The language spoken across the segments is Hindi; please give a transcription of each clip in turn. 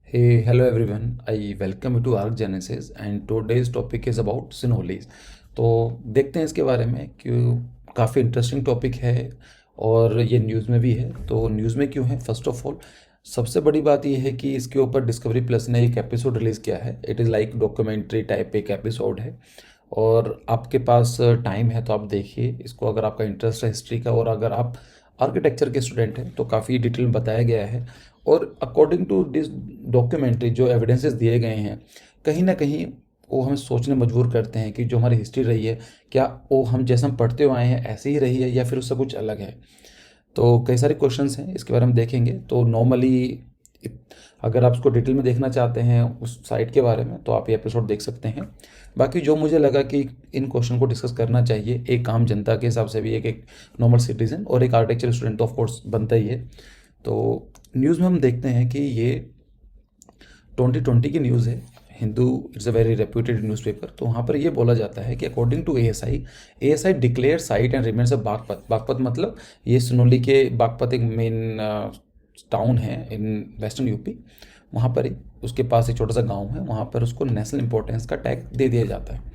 Hey, hello everyone. I welcome you to Arc Genesis and today's topic is about Sinhalese. तो देखते हैं इसके बारे में क्यों काफ़ी इंटरेस्टिंग टॉपिक है और ये न्यूज़ में भी है। तो न्यूज़ में क्यों है? फर्स्ट ऑफ ऑल सबसे बड़ी बात ये है कि इसके ऊपर डिस्कवरी प्लस ने एक एपिसोड रिलीज़ किया है। It is like documentary type एक एपिसोड है और आपके पास टाइम है तो आप देखिए इसको, अगर आपका इंटरेस्ट है हिस्ट्री का और अगर आप आर्किटेक्चर के स्टूडेंट हैं तो काफ़ी डिटेल में बताया गया है। और अकॉर्डिंग टू दिस डॉक्यूमेंट्री जो एविडेंसेस दिए गए हैं, कहीं ना कहीं वो हमें सोचने मजबूर करते हैं कि जो हमारी हिस्ट्री रही है, क्या वो हम जैसे हम पढ़ते हुए आए हैं ऐसे ही रही है या फिर उससे कुछ अलग है। तो कई सारे क्वेश्चंस हैं, इसके बारे में देखेंगे। तो नॉर्मली अगर आप उसको डिटेल में देखना चाहते हैं उस साइट के बारे में तो आप ये एपिसोड देख सकते हैं। बाकी जो मुझे लगा कि इन क्वेश्चन को डिस्कस करना चाहिए एक आम जनता के हिसाब से भी, एक एक नॉर्मल सिटीजन और एक आर्किटेक्चर स्टूडेंट तो ऑफ कोर्स बनता ही है। तो न्यूज़ में हम देखते हैं कि ये 2020 की न्यूज़ है। Hindu it's a very reputed newspaper. तो वहाँ पर ये बोला जाता है कि according to ASI declare site and remains of Baghpat. Baghpat मतलब ये सुनोली के बागपत एक मेन टाउन है इन वेस्टर्न यूपी। वहाँ पर उसके पास एक छोटा सा गांव है, वहाँ पर उसको नेशनल इंपॉर्टेंस का टैग दे दिया जाता है।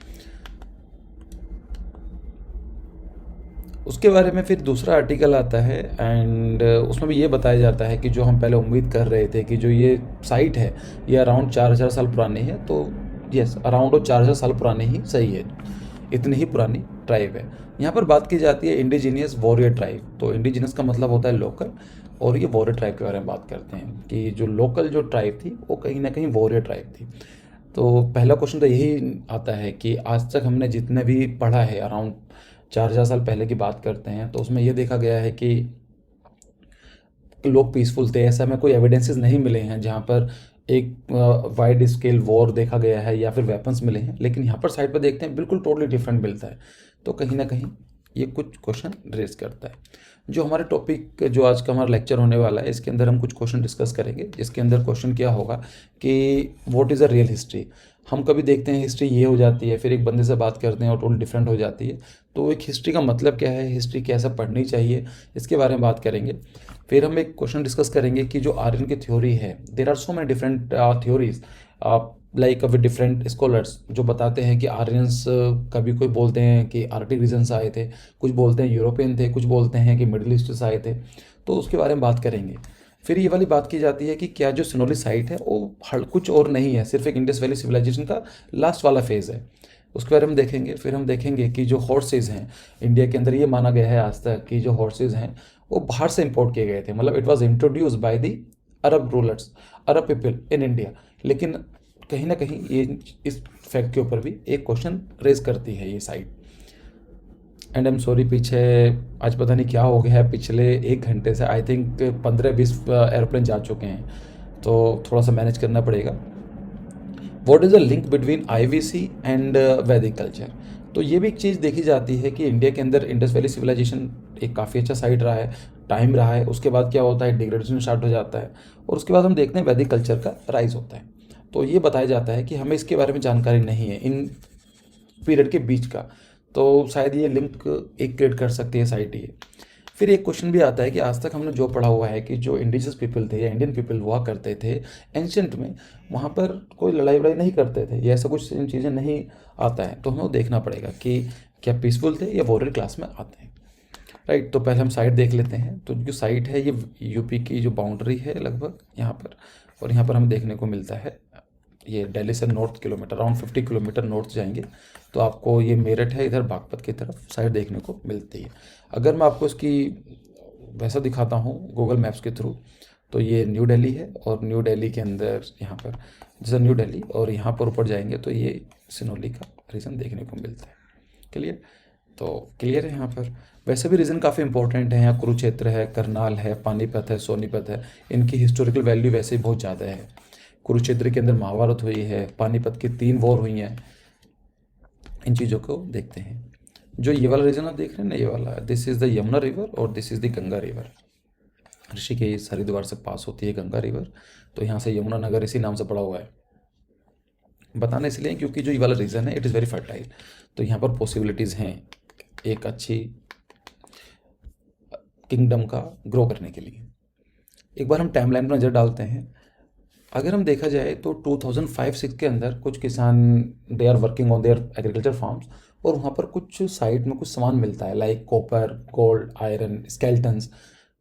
उसके बारे में फिर दूसरा आर्टिकल आता है एंड उसमें भी ये बताया जाता है कि जो हम पहले उम्मीद कर रहे थे कि जो ये साइट है ये अराउंड 4,000 साल पुरानी है। तो यस, अराउंड वो 4,000 साल पुरानी ही सही है, इतनी ही पुरानी ट्राइब है। यहाँ पर बात की जाती है इंडिजीनियस वॉरियर ट्राइब। तो इंडिजीनियस का मतलब होता है लोकल, और ये वॉरियर ट्राइब के बारे में बात करते हैं कि जो लोकल जो ट्राइब थी वो कहीं ना कहीं वॉरियर ट्राइब थी। तो पहला क्वेश्चन तो यही आता है कि आज तक हमने जितने भी पढ़ा है, अराउंड 4,000 साल पहले की बात करते हैं, तो उसमें यह देखा गया है कि लोग पीसफुल थे। ऐसा में कोई एविडेंसेस नहीं मिले हैं जहाँ पर एक वाइड स्केल वॉर देखा गया है या फिर वेपन्स मिले हैं। लेकिन यहाँ पर साइड पर देखते हैं बिल्कुल टोटली डिफरेंट मिलता है। तो कहीं ना कहीं ये कुछ क्वेश्चन रेज करता है। जो हमारे टॉपिक जो आज का हमारा लेक्चर होने वाला है, इसके अंदर हम कुछ क्वेश्चन डिस्कस करेंगे। जिसके अंदर क्वेश्चन क्या होगा कि what is a real history. हम कभी देखते हैं हिस्ट्री ये हो जाती है, फिर एक बंदे से बात करते हैं और टोटल डिफरेंट हो जाती है। तो एक हिस्ट्री का मतलब क्या है, हिस्ट्री कैसे पढ़नी चाहिए, इसके बारे में बात करेंगे। फिर हम एक क्वेश्चन डिस्कस करेंगे कि जो आर्यन की थ्योरी है, there are so many different theories like with different scholars जो बताते हैं कि आर्यंस कभी कोई बोलते हैं कि आर्कटिक रीजन से आए थे, कुछ बोलते हैं यूरोपियन थे, कुछ बोलते हैं कि मिडिल ईस्ट से आए थे। तो उसके बारे में बात करेंगे। फिर ये वाली बात की जाती है कि क्या जो सिनोली साइट है वो कुछ और नहीं है, सिर्फ एक इंडस वैली सिविलाइजेशन का लास्ट वाला फेज है। उसके बारे में देखेंगे। फिर हम देखेंगे कि जो हॉर्सेज हैं इंडिया के अंदर, ये माना गया है आज तक कि जो हॉर्सेज हैं वो बाहर से इंपोर्ट किए गए थे। मतलब it was introduce by the Arab rulers, Arab people in India. लेकिन कहीं ना कहीं ये इस फैक्ट के ऊपर भी एक क्वेश्चन रेज करती है ये site. And I am sorry, पीछे आज पता नहीं क्या हो गया है, पिछले 1 घंटे से आई थिंक 15-20 एरोप्लेन जा चुके हैं, तो थोड़ा सा मैनेज करना पड़ेगा। What is the link between IVC and वैदिक कल्चर। तो ये भी एक चीज़ देखी जाती है कि इंडिया के अंदर इंडस वैली सिविलाइजेशन एक काफ़ी अच्छा साइट रहा है, टाइम रहा है। उसके बाद क्या होता है, डिग्रेडेशन स्टार्ट हो जाता है और उसके बाद हम देखते हैं वैदिक कल्चर का राइज होता है। तो ये बताया जाता है कि हमें इसके बारे में जानकारी नहीं है इन पीरियड के बीच का। तो शायद ये लिंक एक क्रिएट कर सकती है साइट ये। फिर एक क्वेश्चन भी आता है कि आज तक हमने जो पढ़ा हुआ है कि जो इंडिजियस पीपल थे या इंडियन पीपल हुआ करते थे एंशंट में, वहाँ पर कोई लड़ाई वड़ाई नहीं करते थे या ऐसा कुछ इन चीज़ें नहीं आता है। तो हमें देखना पड़ेगा कि क्या पीसफुल थे या वॉरियर क्लास में आते हैं। राइट, तो पहले हम साइट देख लेते हैं। तो जो साइट है ये यूपी की जो बाउंड्री है लगभग यहाँ पर, और यहाँ पर हमें देखने को मिलता है ये दिल्ली से north kilometre, around 50 kilometre north जाएंगे तो आपको ये मेरठ है, इधर बागपत की तरफ साइड देखने को मिलती है। अगर मैं आपको इसकी वैसा दिखाता हूँ गूगल मैप्स के थ्रू, तो ये न्यू दिल्ली है और न्यू दिल्ली के अंदर यहाँ पर जैसे न्यू दिल्ली, और यहाँ पर ऊपर जाएंगे तो ये सिनोली का रीजन देखने को मिलता है। क्लियर? तो क्लियर है यहाँ पर। वैसे भी रीज़न काफ़ी इंपॉर्टेंट है, यहाँ कुरुक्षेत्र है, करनाल है, पानीपत है, सोनीपत है। इनकी हिस्टोरिकल वैल्यू वैसे ही बहुत ज़्यादा है। कुरुक्षेत्र के अंदर महाभारत हुई है, पानीपत की 3 वॉर हुई हैं। इन चीज़ों को देखते हैं। जो ये वाला रीजन आप देख रहे हैं ना, ये वाला, this is the Yamuna river और this is the Ganga river. Rishikesh Haridwar से पास होती है गंगा रिवर, तो यहाँ से यमुना नगर इसी नाम से पड़ा हुआ है। बताना इसलिए क्योंकि जो ये वाला रीजन है इट इज़ वेरी फर्टाइल, तो यहाँ पर पॉसिबिलिटीज़ हैं एक अच्छी किंगडम का ग्रो करने के लिए। एक बार हम टाइमलाइन पर नज़र डालते हैं। अगर हम देखा जाए तो 2005-6 के अंदर कुछ किसान they are working on their agriculture farms, और वहाँ पर कुछ साइट में कुछ सामान मिलता है like copper, gold, iron, skeletons.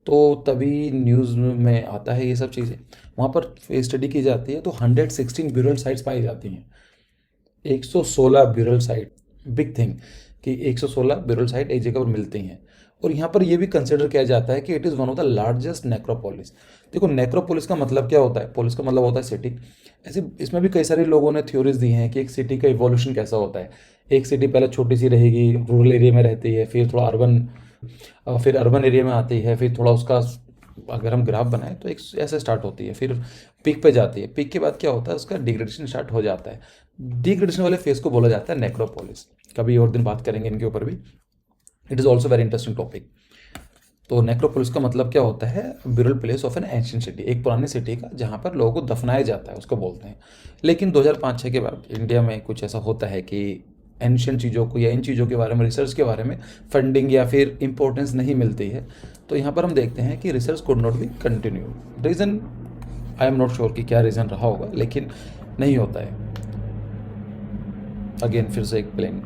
तो तभी न्यूज़ में आता है ये सब चीज़ें। वहाँ पर स्टडी की जाती है तो 116 ब्यूरल साइट्स पाई जाती हैं। 116 ब्यूरल साइट, बिग थिंग कि 116 ब्यूरल साइट एक जगह पर मिलती हैं। और यहाँ पर यह भी कंसिडर किया जाता है कि it is one of the largest necropolis. देखो नेक्रोपोलिस का मतलब क्या होता है, पोलिस का मतलब होता है सिटी। ऐसे इसमें भी कई सारे लोगों ने थ्योरीज दी हैं कि एक सिटी का इवोल्यूशन कैसा होता है। एक सिटी पहले छोटी सी रहेगी, रूरल एरिया में रहती है, फिर थोड़ा अर्बन, फिर अर्बन एरिया में आती है, फिर थोड़ा उसका अगर हम ग्राफ बनाएं तो एक ऐसे स्टार्ट होती है, फिर पीक पे जाती है। पीक के बाद क्या होता है, उसका डिग्रेडेशन स्टार्ट हो जाता है। डिग्रेडेशन वाले फेज को बोला जाता है नेक्रोपोलिस। कभी और दिन बात करेंगे इनके ऊपर भी। It is also very interesting topic. तो नेक्रोपोलिस का मतलब क्या होता है, burial place of N ancient city, एक पुरानी सिटी का जहाँ पर लोगों को दफनाया जाता है, उसको बोलते हैं। लेकिन 2005-6 के बाद इंडिया में कुछ ऐसा होता है कि एंशिएंट चीज़ों को या इन चीज़ों के बारे में, रिसर्च के बारे में फंडिंग या फिर इंपॉर्टेंस नहीं मिलती है। तो यहाँ पर हम देखते हैं कि research could not be continue. Reason I am not sure कि क्या रीज़न रहा होगा, लेकिन नहीं होता है। अगेन फिर से एक प्लेन,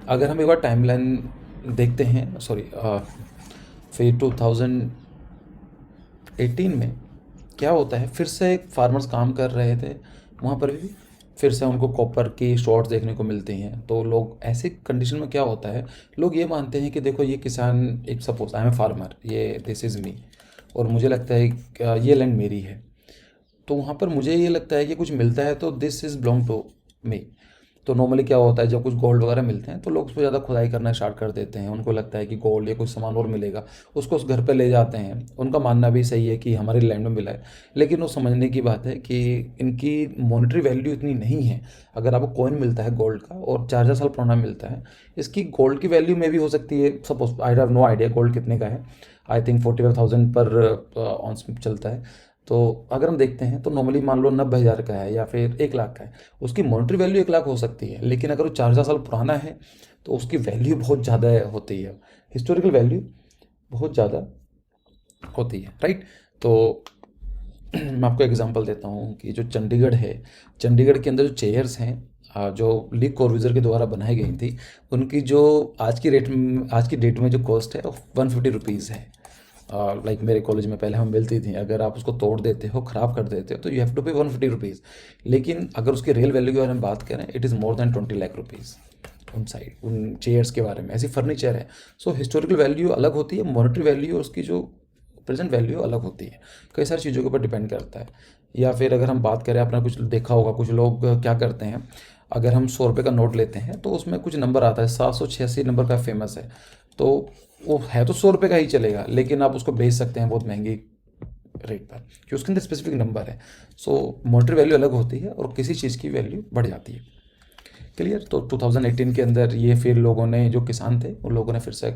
अगर हम एक बार टाइमलाइन देखते हैं, सॉरी फिर 2018 में क्या होता है, फिर से फार्मर्स काम कर रहे थे वहाँ पर भी, फिर से उनको कॉपर की शॉर्ट्स देखने को मिलती हैं। तो लोग ऐसी कंडीशन में क्या होता है, लोग ये मानते हैं कि देखो ये किसान, एक suppose I am a farmer, ये दिस इज़ मी, और मुझे लगता है ये लैंड मेरी है। तो वहाँ पर मुझे ये लगता है कि कुछ मिलता है तो this is belong to me. तो नॉर्मली क्या होता है, जब कुछ गोल्ड वगैरह मिलते हैं तो लोग उस पर ज़्यादा खुदाई करना स्टार्ट कर देते हैं। उनको लगता है कि गोल्ड या कुछ सामान और मिलेगा, उसको उस घर पे ले जाते हैं। उनका मानना भी सही है कि हमारे लैंड में मिला है, लेकिन वो समझने की बात है कि इनकी मॉनेटरी वैल्यू इतनी नहीं है। अगर आपको कॉइन मिलता है गोल्ड का और 4,000 साल पुराना मिलता है, इसकी गोल्ड की वैल्यू में भी हो सकती है, suppose I have no idea gold कितने का है, आई थिंक 45,000 पर ऑन्स चलता है। तो अगर हम देखते हैं तो नॉर्मली मान लो 90,000 का है या फिर 1 लाख का है, उसकी मॉनेटरी वैल्यू 1 लाख हो सकती है। लेकिन अगर वो 4,000 साल पुराना है तो उसकी वैल्यू बहुत ज़्यादा होती है, हिस्टोरिकल वैल्यू बहुत ज़्यादा होती है, राइट। तो मैं आपको एग्जांपल देता हूँ कि जो चंडीगढ़ है, चंडीगढ़ के अंदर जो चेयर्स हैं जो ली कॉर्बूजियर के द्वारा बनाई गई थी, उनकी जो आज की डेट में जो कॉस्ट है वो 150 रुपीज़ है। लाइक मेरे कॉलेज में पहले हमें मिलती थी, अगर आप उसको तोड़ देते हो, ख़राब कर देते हो, तो यू हैव टू पे 150 रुपीज़। लेकिन अगर उसकी रियल वैल्यू के बारे में बात करें, it is more than 20 lakh rupees उन साइड, उन चेयर्स के बारे में। ऐसी फर्नीचर है। सो हिस्टोरिकल वैल्यू अलग होती है, मॉनेटरी वैल्यू और उसकी जो प्रेजेंट वैल्यू अलग होती है। कई सारी चीज़ों के ऊपर डिपेंड करता है। या फिर अगर हम बात करें, आपने कुछ देखा होगा, कुछ लोग क्या करते हैं, अगर हम 100 रुपये का नोट लेते हैं तो उसमें कुछ नंबर आता है, 786 नंबर का फेमस है। तो वो है तो 100 रुपये का ही चलेगा, लेकिन आप उसको बेच सकते हैं बहुत महंगी रेट पर, कि उसके अंदर स्पेसिफिक नंबर है। सो मॉनेटरी वैल्यू अलग होती है और किसी चीज़ की वैल्यू बढ़ जाती है। क्लियर। तो 2018 के अंदर ये फिर लोगों ने, जो किसान थे उन लोगों ने फिर से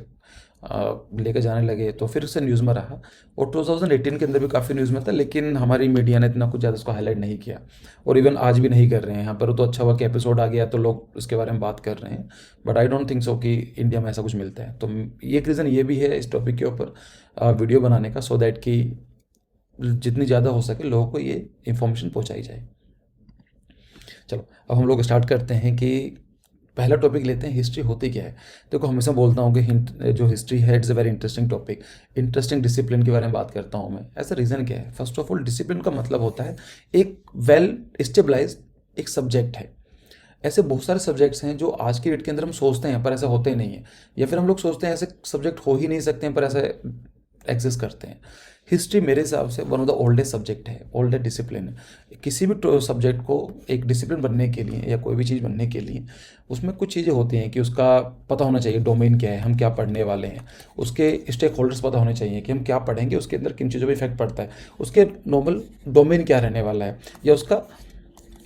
लेकर जाने लगे, तो फिर से न्यूज़ में रहा। और 2018 के अंदर भी काफ़ी न्यूज़ में था, लेकिन हमारी मीडिया ने इतना कुछ ज़्यादा उसको हाईलाइट नहीं किया, और इवन आज भी नहीं कर रहे हैं। यहाँ पर तो अच्छा हुआ कि एपिसोड आ गया तो लोग इसके बारे में बात कर रहे हैं, but I don't think so कि इंडिया में ऐसा कुछ मिलता है। तो एक रीज़न ये भी है इस टॉपिक के ऊपर वीडियो बनाने का, सो दैट कि जितनी ज़्यादा हो सके लोगों को ये इन्फॉर्मेशन पहुँचाई जाए। चलो अब हम लोग स्टार्ट करते हैं कि पहला टॉपिक लेते हैं, हिस्ट्री होती क्या है। देखो हमेशा बोलता हूँ कि जो हिस्ट्री है it's a very interesting topic, interesting discipline के बारे में बात करता हूँ मैं। ऐसा रीज़न क्या है, फर्स्ट ऑफ ऑल डिसिप्लिन का मतलब होता है एक वेल स्टेबलाइज एक सब्जेक्ट है। ऐसे बहुत सारे सब्जेक्ट्स हैं जो आज की डेट के अंदर हम सोचते हैं पर ऐसा होते ही नहीं है, या फिर हम लोग सोचते हैं ऐसे सब्जेक्ट हो ही नहीं सकते हैं पर ऐसे एग्जिस्ट करते हैं। हिस्ट्री मेरे हिसाब से one of the oldest subject है, ओल्डेस्ट डिसिप्लिन है। किसी भी सब्जेक्ट को एक डिसिप्लिन बनने के लिए या कोई भी चीज़ बनने के लिए उसमें कुछ चीज़ें होती हैं कि उसका पता होना चाहिए डोमेन क्या है, हम क्या पढ़ने वाले हैं, उसके स्टेक होल्डर्स पता होने चाहिए कि हम क्या पढ़ेंगे, उसके अंदर किन चीज़ों पर इफेक्ट पड़ता है, उसके नॉर्मल डोमेन क्या रहने वाला है, या उसका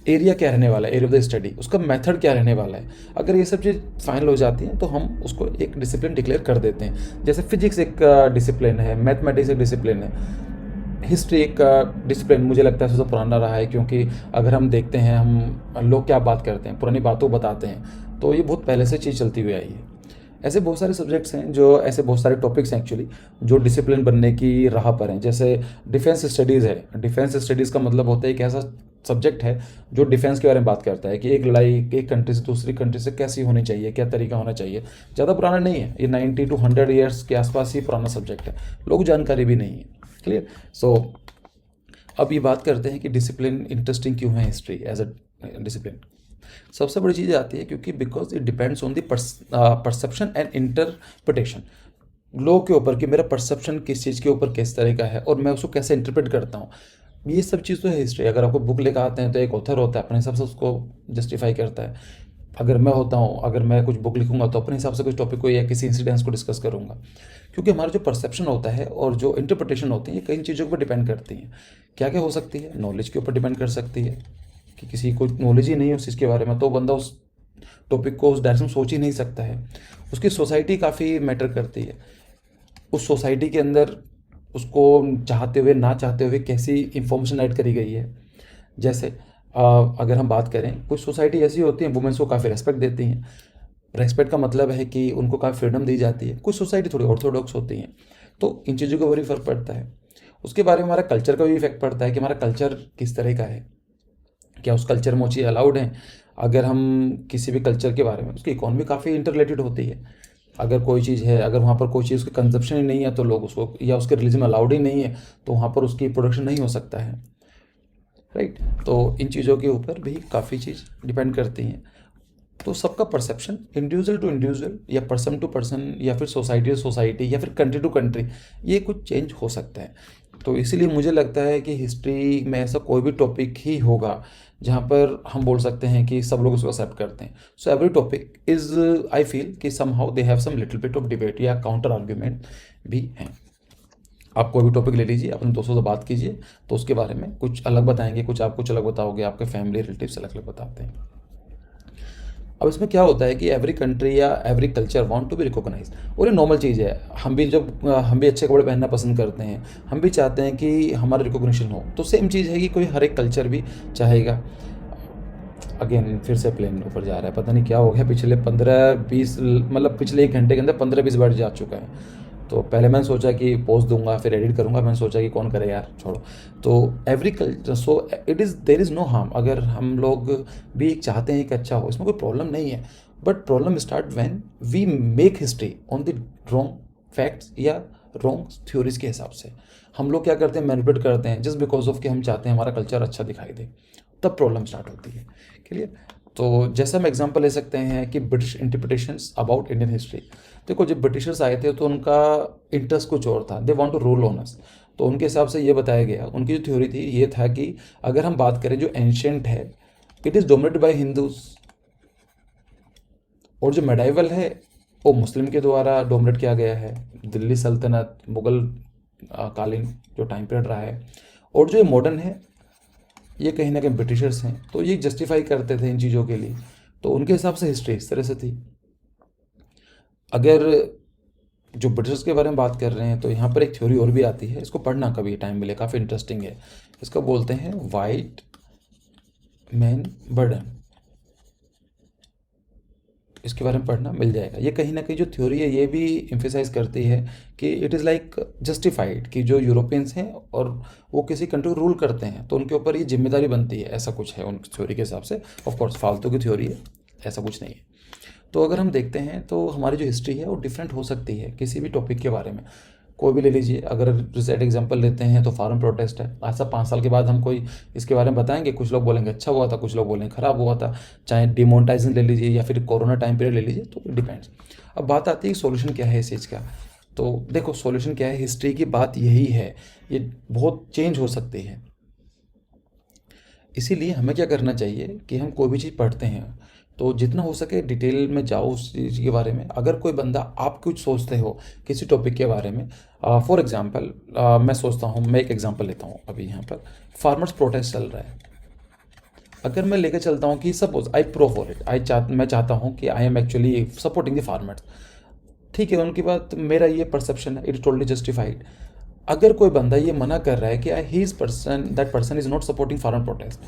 एरिया क्या रहने वाला है, एरिया ऑफ द स्टडी, उसका मेथड क्या रहने वाला है। अगर ये सब चीज़ फाइनल हो जाती हैं तो हम उसको एक डिसिप्लिन डिक्लेयर कर देते हैं। जैसे फिजिक्स एक डिसिप्लिन है, मैथमेटिक्स एक डिसिप्लिन है, हिस्ट्री एक डिसिप्लिन मुझे लगता है सबसे पुराना रहा है। क्योंकि अगर हम देखते हैं, हम लोग क्या बात करते हैं, पुरानी बातों बताते हैं, तो ये बहुत पहले से चीज़ चलती हुई आई है। ऐसे बहुत सारे सब्जेक्ट्स हैं, जो ऐसे बहुत सारे टॉपिक्स हैं एक्चुअली, जो डिसिप्लिन बनने की राह पर हैं। जैसे डिफेंस स्टडीज़ है। डिफेंस स्टडीज़ का मतलब होता है एक ऐसा सब्जेक्ट है जो डिफेंस के बारे में बात करता है कि एक लड़ाई एक कंट्री से दूसरी कंट्री से कैसी होनी चाहिए, क्या तरीका होना चाहिए। ज़्यादा पुराना नहीं है ये, 90 to 100 ईयर्स के आसपास ही पुराना सब्जेक्ट है, लोग जानकारी भी नहीं है। क्लियर। सो अब ये बात करते हैं कि डिसिप्लिन इंटरेस्टिंग क्यों है हिस्ट्री एज अ डिसिप्लिन। सबसे बड़ी चीज़ आती है क्योंकि because it depends on the perception and interpretation. लोगों के ऊपर कि मेरा परसेप्शन किस चीज़ के ऊपर किस तरह का है और मैं उसको कैसे इंटरप्रेट करता हूँ, ये सब चीज़ तो है हिस्ट्री। अगर आपको बुक लेकर आते हैं तो एक ऑथर होता है, अपने हिसाब से उसको जस्टिफाई करता है। अगर मैं होता हूँ, अगर मैं कुछ बुक लिखूंगा तो अपने हिसाब से कुछ टॉपिक को या किसी इंसिडेंस को डिस्कस करूंगा, क्योंकि हमारा जो परसेप्शन होता है और जो इंटरप्रिटेशन होती है ये कई चीज़ों पर डिपेंड करती हैं। क्या क्या हो सकती है, नॉलेज के ऊपर डिपेंड कर सकती है कि किसी को नॉलेज ही नहीं है उस चीज़ के बारे में तो बंदा उस टॉपिक को उस डायरेक्शन में सोच ही नहीं सकता है। उसकी सोसाइटी काफ़ी मैटर करती है, उस सोसाइटी के अंदर उसको चाहते हुए ना चाहते हुए कैसी इंफॉर्मेशन ऐड करी गई है। जैसे अगर हम बात करें, कुछ सोसाइटी ऐसी होती हैं वुमेन्स को काफ़ी रेस्पेक्ट देती हैं। रेस्पेक्ट का मतलब है कि उनको काफ़ी फ्रीडम दी जाती है। कुछ सोसाइटी थोड़ी ऑर्थोडॉक्स होती हैं, तो इन चीज़ों का बड़ी फ़र्क पड़ता है। उसके बारे में हमारा कल्चर का भी इफेक्ट पड़ता है कि हमारा कल्चर किस तरह का है, क्या उस कल्चर में वो चीज़ अलाउड है। अगर हम किसी भी कल्चर के बारे में, उसकी इकोनॉमी काफ़ी इंटरलेटेड होती है। अगर कोई चीज़ है, अगर वहाँ पर कोई चीज़ उसकी कंजप्शन ही नहीं है तो लोग उसको, या उसके रिलीजन में अलाउड ही नहीं है तो वहाँ पर उसकी प्रोडक्शन नहीं हो सकता है। राइट। तो इन चीज़ों के ऊपर भी काफ़ी चीज़ डिपेंड करती हैं। तो सबका परसेप्शन इंडिविजुअल टू इंडिविजुअल या पर्सन टू पर्सन या फिर सोसाइटी टू सोसाइटी या फिर कंट्री टू कंट्री ये कुछ चेंज हो सकता है। तो इसीलिए मुझे लगता है कि हिस्ट्री में ऐसा कोई भी टॉपिक ही होगा जहाँ पर हम बोल सकते हैं कि सब लोग उसको एक्सेप्ट करते हैं। So every topic is, I feel कि somehow they have some little bit of debate या काउंटर आर्ग्यूमेंट भी हैं। आप कोई भी टॉपिक ले लीजिए, अपने दोस्तों से बात कीजिए तो उसके बारे में कुछ अलग बताएंगे, कुछ आप कुछ अलग बताओगे, आपके फैमिली रिलेटिव्स अलग अलग बताते हैं। अब इसमें क्या होता है कि एवरी कंट्री या every culture want to be recognise, और ये नॉर्मल चीज़ है। हम भी जब हम भी अच्छे कपड़े पहनना पसंद करते हैं, हम भी चाहते हैं कि हमारा रिकॉग्निशन हो, तो सेम चीज़ है कि कोई हर एक कल्चर भी चाहेगा। अगेन फिर से प्लेन ऊपर जा रहा है, पता नहीं क्या हो गया, पिछले 15-20 मतलब पिछले 1 घंटे के अंदर 15-20 बार जा चुका है। तो पहले मैंने सोचा कि पोस्ट दूंगा फिर एडिट करूंगा, मैंने सोचा कि कौन करे यार, छोड़ो। तो every culture, so it is, there is no harm अगर हम लोग भी चाहते हैं कि अच्छा हो, इसमें कोई प्रॉब्लम नहीं है। But problem start when we make history on the wrong facts या रॉन्ग थ्योरीज के हिसाब से। हम लोग क्या करते हैं, मैनिपुलेट करते हैं जस्ट बिकॉज ऑफ कि हम चाहते हैं हमारा कल्चर अच्छा दिखाई दे, तब प्रॉब्लम स्टार्ट होती है। क्लियर। तो जैसे हम एग्जांपल ले सकते हैं कि British interpretations about Indian history. देखो जब ब्रिटिशर्स आए थे तो उनका इंटरेस्ट कुछ और था, they want to rule on us. तो उनके हिसाब से ये बताया गया, उनकी जो थ्योरी थी ये था कि अगर हम बात करें जो एंशेंट है, it is dominated by Hindus, और जो मेडाइवल है वो मुस्लिम के द्वारा डोमिनेट किया गया है। दिल्ली सल्तनत, मुगल कालीन जो टाइम पीरियड रहा है, और जो मॉडर्न है ये कहीं ना कहीं ब्रिटिशर्स हैं। तो ये जस्टिफाई करते थे इन चीज़ों के लिए, तो उनके हिसाब से हिस्ट्री इस तरह से थी। अगर जो ब्रिटिशर्स के बारे में बात कर रहे हैं तो यहाँ पर एक थ्योरी और भी आती है, इसको पढ़ना कभी टाइम मिले, काफ़ी इंटरेस्टिंग है। इसको बोलते हैं वाइट मैन बर्डन। इसके बारे में पढ़ना मिल जाएगा। ये कहीं ना कहीं जो थ्योरी है ये भी एम्फेसाइज करती है कि इट इज़ लाइक जस्टिफाइड कि जो यूरोपियंस हैं और वो किसी कंट्री को रूल करते हैं तो उनके ऊपर ये जिम्मेदारी बनती है, ऐसा कुछ है उन थ्योरी के हिसाब से। ऑफ कोर्स फालतू की थ्योरी है, ऐसा कुछ नहीं है। तो अगर हम देखते हैं तो हमारी जो हिस्ट्री है वो डिफरेंट हो सकती है किसी भी टॉपिक के बारे में। कोई भी ले लीजिए, अगर रिसेंट एग्जांपल लेते हैं तो फार्म प्रोटेस्ट है। आज से 5 साल के बाद हम कोई इसके बारे में बताएंगे, कुछ लोग बोलेंगे अच्छा हुआ था, कुछ लोग बोलेंगे ख़राब हुआ था। चाहे डिमोनेटाइजेशन ले लीजिए या फिर कोरोना टाइम पीरियड ले लीजिए, तो डिपेंड्स। अब बात आती है सोल्यूशन क्या है इस चीज़ का। तो देखो सोल्यूशन क्या है, हिस्ट्री की बात यही है, ये बहुत चेंज हो सकती है। इसीलिए हमें क्या करना चाहिए कि हम कोई भी चीज़ पढ़ते हैं तो जितना हो सके डिटेल में जाओ उस चीज़ के बारे में। अगर कोई बंदा, आप कुछ सोचते हो किसी टॉपिक के बारे में, फॉर एग्जांपल मैं सोचता हूँ, मैं एक एग्जांपल लेता हूँ, अभी यहाँ पर फार्मर्स प्रोटेस्ट चल रहा है। अगर मैं लेकर चलता हूँ कि suppose I pro for it, मैं चाहता हूँ कि I am actually supporting the farmers, ठीक है, उनकी बात, मेरा ये परसेप्शन है, इट इज टोटली जस्टिफाइड। अगर कोई बंदा ये मना कर रहा है कि he is person, that person is not supporting farmer protest,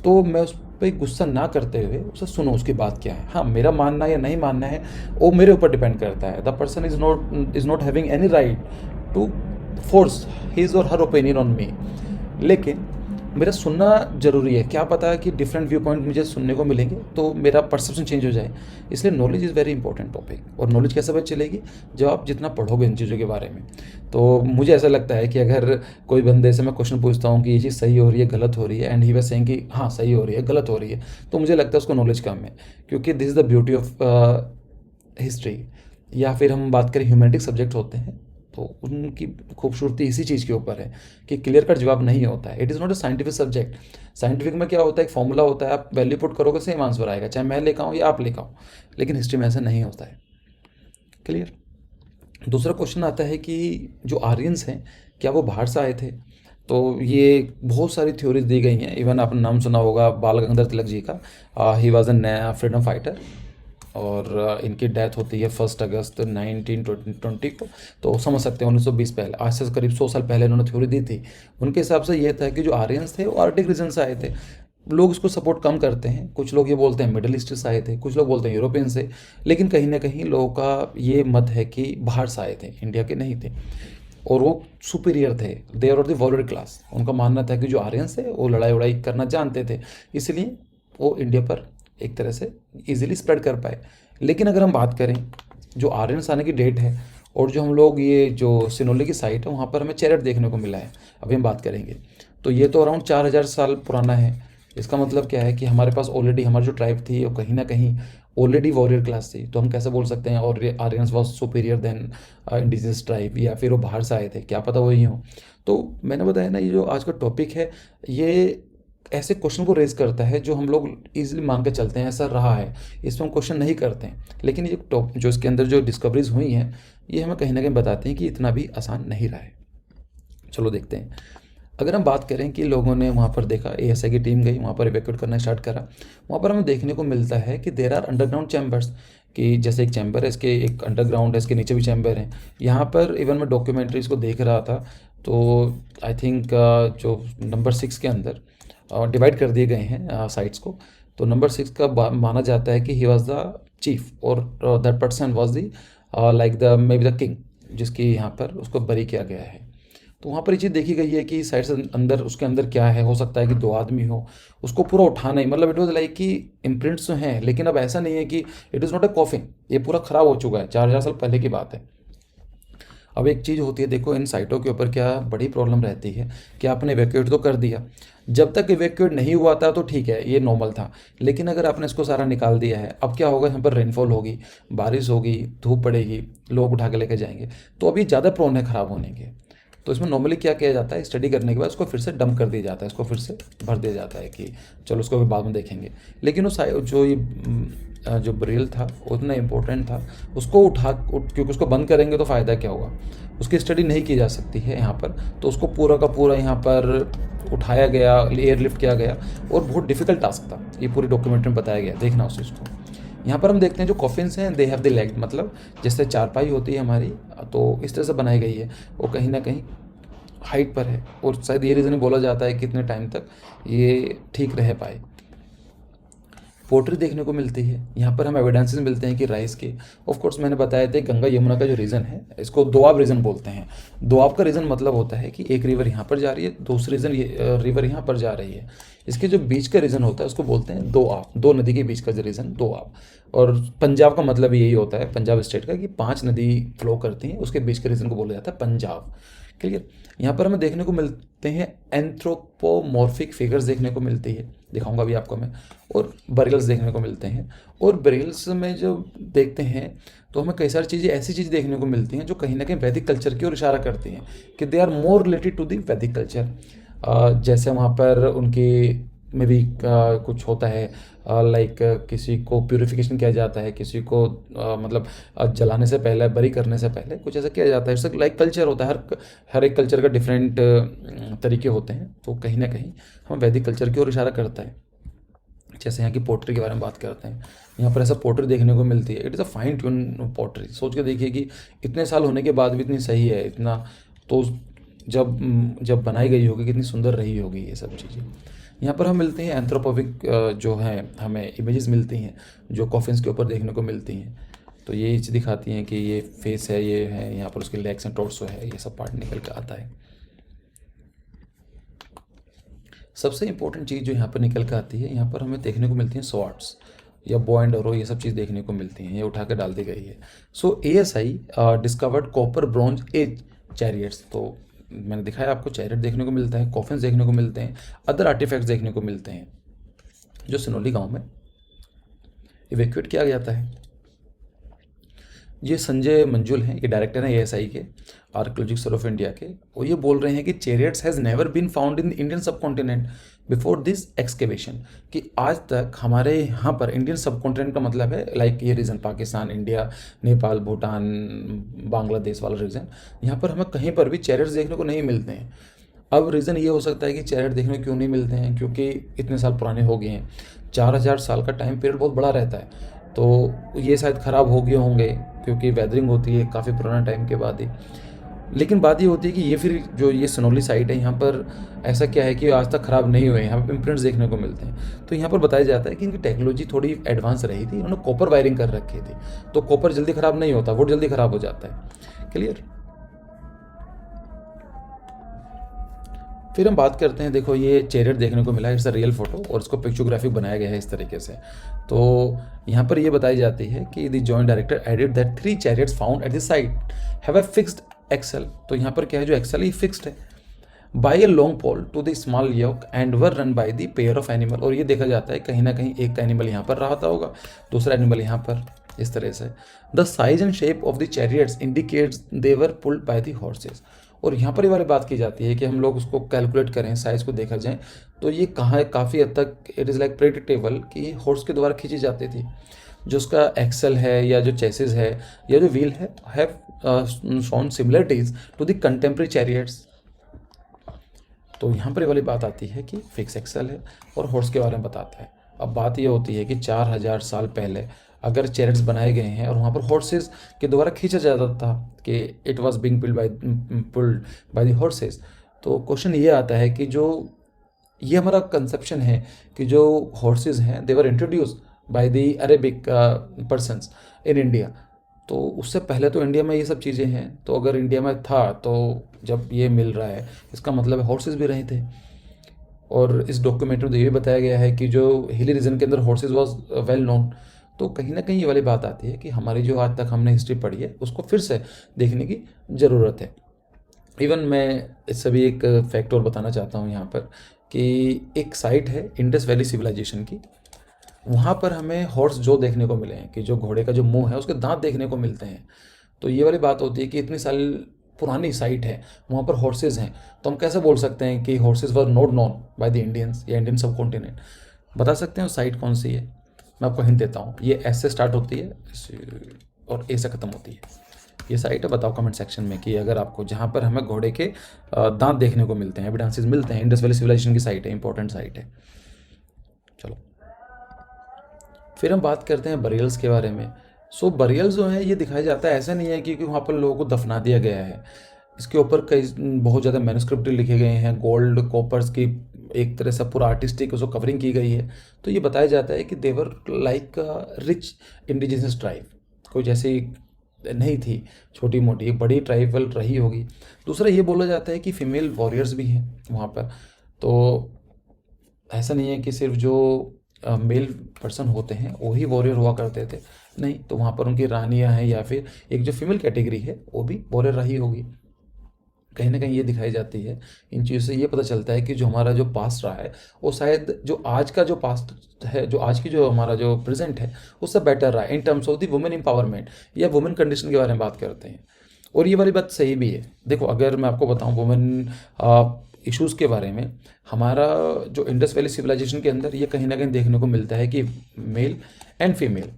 तो मैं उस पे गुस्सा ना करते हुए उसे सुनो, उसकी बात क्या है। हाँ, मेरा मानना या नहीं मानना है वो मेरे ऊपर डिपेंड करता है। The person is not having any right to force his or her opinion on me, लेकिन मेरा सुनना ज़रूरी है। क्या पता है कि डिफरेंट व्यू पॉइंट मुझे सुनने को मिलेंगे तो मेरा परसेप्शन चेंज हो जाए। इसलिए knowledge is very important topic. और नॉलेज कैसे पता चलेगी? जब आप जितना पढ़ोगे इन चीज़ों के बारे में। तो मुझे ऐसा लगता है कि अगर कोई बंदे से मैं क्वेश्चन पूछता हूँ कि ये चीज़ सही हो रही है, गलत हो रही है, एंड ही वाज सेइंग कि हाँ सही हो रही है, गलत हो रही है, तो मुझे लगता है उसको नॉलेज कम है। क्योंकि this is the beauty of history, या फिर हम बात करें ह्यूमैनिटीज सब्जेक्ट होते हैं, तो उनकी खूबसूरती इसी चीज़ के ऊपर है कि क्लियर कट जवाब नहीं होता है। It is not a scientific subject. Scientific में क्या होता है, एक फॉर्मूला होता है, आप वैल्यू पुट करोगे सेम आंसर आएगा, चाहे मैं लेकर आऊँ या आप लेकर आऊँ। लेकिन हिस्ट्री में ऐसा नहीं होता है। क्लियर। दूसरा क्वेश्चन आता है कि जो आर्यंस हैं क्या वो बाहर से आए थे? तो ये बहुत सारी थ्योरीज दी गई हैं। इवन आपने नाम सुना होगा बाल गंगाधर तिलक जी का। He was a freedom fighter, और इनकी डेथ होती है 1 अगस्त 1920 को। तो समझ सकते हैं 1920 पहले, आज से करीब 100 साल पहले इन्होंने थ्योरी दी थी। उनके हिसाब से ये था कि जो आर्यंस थे वो आर्टिक रीजन से आए थे। लोग इसको सपोर्ट कम करते हैं, कुछ लोग ये बोलते हैं मिडिल ईस्ट से आए थे, कुछ लोग बोलते हैं यूरोपियन से, लेकिन कहीं ना कहीं लोगों का ये मत है कि बाहर से आए थे, इंडिया के नहीं थे। और वो सुपीरियर थे, they are the warrior class. उनका मानना था कि जो आर्यंस थे वो लड़ाई वड़ाई करना जानते थे, इसलिए वो इंडिया पर एक तरह से इजीली स्प्रेड कर पाए। लेकिन अगर हम बात करें जो आर्यंस आने की डेट है, और जो हम लोग ये जो सिनोली की साइट है वहाँ पर हमें चैरेट देखने को मिला है, अभी हम बात करेंगे, तो ये तो अराउंड 4000 साल पुराना है। इसका मतलब क्या है कि हमारे पास ऑलरेडी हमारी जो ट्राइब थी वो कहीं ना कहीं ऑलरेडी वॉरियर क्लास थी। तो हम कैसे बोल सकते हैं और Aryans was superior than indigenous tribe, या फिर वो बाहर से आए थे, क्या पता वही हो। तो मैंने बताया ना, ये जो आज का टॉपिक है ये ऐसे क्वेश्चन को रेज करता है जो हम लोग इजीली मान के चलते हैं ऐसा रहा है, इसमें हम क्वेश्चन नहीं करते हैं। लेकिन ये टॉप जो इसके अंदर जो डिस्कवरीज हुई हैं ये हमें कहीं ना कहीं बताते हैं कि इतना भी आसान नहीं रहा है। चलो देखते हैं। अगर हम बात करें कि लोगों ने वहाँ पर देखा, एएसआई की टीम गई वहाँ पर इवैक्यूएट करना स्टार्ट करा, वहाँ पर हमें देखने को मिलता है कि देर आर अंडरग्राउंड चैम्बर्स, कि जैसे एक चैम्बर है, इसके एक अंडरग्राउंड है, इसके नीचे भी चैम्बर है। यहाँ पर इवन मैं डॉक्यूमेंट्रीज को देख रहा था, तो आई थिंक जो नंबर 6 के अंदर डिवाइड कर दिए गए हैं साइट्स को। तो नंबर 6 का माना जाता है कि ही वॉज द चीफ, और that person was the like the may be the king, जिसकी यहाँ पर उसको बरी किया गया है। तो वहाँ पर ये चीज़ देखी गई है कि साइड से अंदर, उसके अंदर क्या है, हो सकता है कि 2 आदमी हो, उसको पूरा उठाना ही, मतलब इट वॉज लाइक कि इम्प्रिंट्स तो हैं, लेकिन अब ऐसा नहीं है कि it is not a coffin, ये पूरा ख़राब हो चुका है, 4000 साल पहले की बात है। अब एक चीज़ होती है, देखो इन साइटों के ऊपर क्या बड़ी प्रॉब्लम रहती है कि आपने इवैक्यूएट तो कर दिया, जब तक इवैक्यूएट नहीं हुआ था तो ठीक है, ये नॉर्मल था। लेकिन अगर आपने इसको सारा निकाल दिया है, अब क्या होगा, यहाँ पर रेनफॉल होगी, बारिश होगी, धूप पड़ेगी, लोग उठा के लेके जाएंगे, तो अभी ज़्यादा प्रोन है ख़राब होने के। तो इसमें नॉर्मली क्या किया जाता है, स्टडी करने के बाद उसको फिर से डंप कर दिया जाता है, इसको फिर से भर दिया जाता है कि चलो उसको भी बाद में देखेंगे। लेकिन जो ये जो बरील था उतना इम्पोर्टेंट था, उसको क्योंकि उसको बंद करेंगे तो फ़ायदा क्या होगा, उसकी स्टडी नहीं की जा सकती है यहाँ पर। तो उसको पूरा का पूरा यहाँ पर उठाया गया, एयरलिफ्ट किया गया, और बहुत डिफिकल्ट टास्क था, ये पूरी डॉक्यूमेंट्री में बताया गया, देखना उस चीज़ को। यहाँ पर हम देखते हैं जो कॉफिन्स हैं दे हैव द लेग, मतलब जैसे चारपाई होती है हमारी, तो इस तरह से बनाई गई है, वो कहीं ना कहीं हाइट पर है, और शायद ये रीज़न बोला जाता है कि कितने टाइम तक ये ठीक रह पाए। पोट्री देखने को मिलती है, यहाँ पर हम एविडेंसेस मिलते हैं कि राइस के, ऑफ कोर्स मैंने बताया था गंगा यमुना का जो रीजन है इसको दोआब रीजन बोलते हैं। दोआब का रीजन मतलब होता है कि एक रिवर यहाँ पर जा रही है, दूसरी रिवर यहाँ पर जा रही है, इसके जो बीच का रीजन होता है उसको बोलते हैं दोआब, दो नदी के बीच का जो रीजन दोआब। और पंजाब का मतलब यही होता है, पंजाब स्टेट का, कि 5 नदी फ्लो करती हैं, उसके बीच के रीजन को बोला जाता है पंजाब। क्लियर। यहाँ पर हमें देखने को मिलते हैं एंथ्रोपोमॉर्फिक फिगर्स देखने को मिलती है, दिखाऊंगा अभी आपको मैं, और बरियल्स देखने को मिलते हैं। और बरियल्स में जो देखते हैं तो हमें कई सारी चीज़ें, ऐसी चीज़ देखने को मिलती हैं जो कहीं ना कहीं वैदिक कल्चर की ओर इशारा करती हैं, कि they are more related to the Vedic culture. जैसे वहाँ पर उनकी में भी कुछ होता है, लाइक किसी को प्यूरिफिकेशन किया जाता है, किसी को मतलब जलाने से पहले, बरी करने से पहले कुछ ऐसा किया जाता है। इससे लाइक कल्चर होता है, हर एक कल्चर का डिफरेंट तरीके होते हैं, तो कहीं ना कहीं हम वैदिक कल्चर की ओर इशारा करता है। जैसे यहाँ की पोट्री के बारे में बात करते हैं, यहाँ पर ऐसा पोट्री देखने को मिलती है, it is a fine tune pottery. सोच के देखिए कि इतने साल होने के बाद भी इतनी सही है, इतना, तो जब बनाई गई होगी कितनी सुंदर रही होगी ये सब चीज़ें। यहाँ पर हम मिलते हैं एंथ्रोपोविक जो है हमें इमेजेस मिलती हैं जो कॉफिन्स के ऊपर देखने को मिलती हैं। तो ये चीज़ दिखाती हैं कि ये फेस है, ये है, यहाँ पर उसके लेग्स एंड टॉर्सो है, ये सब पार्ट निकल के आता है। सबसे इंपॉर्टेंट चीज़ जो यहाँ पर निकल के आती है, यहाँ पर हमें देखने को मिलती हैं स्वॉर्ड्स या बो एंड एरो, ये सब चीज़ देखने को मिलती हैं। ये उठा के डाल दी गई है। सो ASI discovered copper bronze age chariots. तो मैंने दिखाया आपको, चैरियट देखने को मिलता है, कॉफिन्स देखने को मिलते हैं, अदर आर्टिफैक्ट्स देखने को मिलते हैं जो सिनोली गांव में इवैक्यूएट किया जाता है। ये संजय मंजुल हैं, ये डायरेक्टर हैं ASI के, आर्कियोलॉजिकल सर्वे ऑफ इंडिया के। और ये बोल रहे हैं कि chariots has never been found in Indian subcontinent before this excavation, कि आज तक हमारे यहाँ पर इंडियन सबकॉन्टिनेंट का मतलब है लाइक ये रीजन पाकिस्तान, इंडिया, नेपाल, भूटान, बांग्लादेश वाला रीजन, यहाँ पर हमें कहीं पर भी चैरियट्स देखने को नहीं मिलते हैं। अब रीज़न ये हो सकता है कि चैरियट देखने को क्यों नहीं मिलते हैं, क्योंकि इतने साल पुराने हो गए हैं। 4000 साल का टाइम पीरियड बहुत बड़ा रहता है, तो ये शायद ख़राब हो गए होंगे क्योंकि वेदरिंग होती है काफ़ी पुराना टाइम के बाद ही। लेकिन बात ये होती है कि ये फिर जो ये सिनोली साइट है, यहाँ पर ऐसा क्या है कि आज तक ख़राब नहीं हुए हैं, यहाँ पर इम्प्रिंट्स देखने को मिलते हैं। तो यहाँ पर बताया जाता है कि इनकी टेक्नोलॉजी थोड़ी एडवांस रही थी, इन्होंने कॉपर वायरिंग कर रखी थी, तो कॉपर जल्दी ख़राब नहीं होता, वुड जल्दी ख़राब हो जाता है। क्लियर। फिर हम बात करते हैं, देखो ये चैरियट देखने को मिला है, इट्स अ रियल फोटो, और इसको पिक्चोग्राफिक बनाया गया है इस तरीके से। तो यहाँ पर ये बताई जाती है कि the joint director added that 3 chariots found at the site have a fixed axle. तो यहाँ पर क्या है, जो एक्सल है ये फिक्स्ड है, by a long pole to the small yoke and were run by the pair of animal. और ये देखा जाता है कहीं ना कहीं एक एनिमल यहाँ पर रहता होगा, दूसरा एनिमल यहाँ पर, इस तरह से। The size and shape of the chariots indicates they were pulled by the horses. और यहाँ पर ये वाली बात की जाती है कि हम लोग उसको कैलकुलेट करें, साइज़ को देखा जाए तो ये कहाँ है, काफ़ी हद तक इट इज़ लाइक प्रेडिक्टेबल कि हॉर्स के द्वारा खींची जाती थी। जो उसका एक्सल है या जो चेसिस है या जो व्हील है have shown similarities to the contemporary chariots. तो यहाँ पर ये वाली बात आती है कि फिक्स एक्सल है और हॉर्स के बारे में बताता है। अब बात ये होती है कि 4000 साल पहले अगर चैरियट्स बनाए गए हैं और वहाँ पर हॉर्सेस के द्वारा खींचा जाता था कि it was being pulled by the horses, तो क्वेश्चन ये आता है कि जो ये हमारा कंसेप्शन है कि जो हॉर्सेस हैं they were introduce by the Arabic persons in India, तो उससे पहले तो इंडिया में ये सब चीज़ें हैं। तो अगर इंडिया में था तो जब ये मिल रहा है इसका मतलब है हॉर्सेस भी रहे थे। और इस डॉक्यूमेंट्री में तो ये भी बताया गया है कि जो हिली रीजन के अंदर हॉर्सेस वॉज वेल नोन। तो कहीं ना कहीं ये वाली बात आती है कि हमारी जो आज तक हमने हिस्ट्री पढ़ी है उसको फिर से देखने की ज़रूरत है। इवन मैं इससे भी एक फैक्ट और बताना चाहता हूँ यहाँ पर कि एक साइट है इंडस वैली सिविलाइजेशन की, वहाँ पर हमें हॉर्स जो देखने को मिले हैं कि जो घोड़े का जो मुंह है उसके दांत देखने को मिलते हैं। तो ये वाली बात होती है कि इतनी साल पुरानी साइट है, वहाँ पर हॉर्सेज हैं, तो हम कैसे बोल सकते हैं कि horse's were not known by the Indians या इंडियन सब कॉन्टिनेंट। बता सकते हैं साइट कौन सी है? मैं आपको हिंट देता हूँ, ये एस से स्टार्ट होती है और ए से ख़त्म होती है। ये साइट है, बताओ कमेंट सेक्शन में कि अगर आपको, जहाँ पर हमें घोड़े के दांत देखने को मिलते हैं, एविडेंसेस मिलते हैं। इंडस वैली सिविलाइजेशन की साइट है, इंपॉर्टेंट साइट है। चलो फिर हम बात करते हैं बरियल्स के बारे में। सो बरियल्स जो है ये दिखाया जाता है, ऐसा नहीं है कि वहाँ पर लोगों को दफना दिया गया है। इसके ऊपर कई बहुत ज़्यादा मैन्युस्क्रिप्ट लिखे गए हैं, गोल्ड कॉपर्स की एक तरह से पूरा आर्टिस्टिक उसको कवरिंग की गई है। तो ये बताया जाता है कि देवर लाइक रिच इंडिजिनस ट्राइब, कोई जैसी नहीं थी, छोटी मोटी एक बड़ी ट्राइबल रही होगी। दूसरा ये बोला जाता है कि फीमेल वॉरियर्स भी हैं वहाँ पर। तो ऐसा नहीं है कि सिर्फ जो मेल पर्सन होते हैं वही वॉरियर हुआ करते थे, नहीं, तो वहाँ पर उनकी रानियाँ हैं या फिर एक जो फीमेल कैटेगरी है वो भी वॉरियर रही होगी। कहीं ना कहीं ये दिखाई जाती है। इन चीज़ों से ये पता चलता है कि जो हमारा जो पास्ट रहा है वो शायद जो आज का जो पास्ट है, जो आज की जो हमारा जो प्रेजेंट है उससे बेटर रहा है in terms of the women empowerment या वुमेन कंडीशन के बारे में बात करते हैं। और ये वाली बात सही भी है। देखो अगर मैं आपको बताऊँ वुमेन इश्यूज़ के बारे में, हमारा जो इंडस वैली सिविलाइजेशन के अंदर ये कहीं ना कहीं देखने को मिलता है कि मेल एंड फीमेल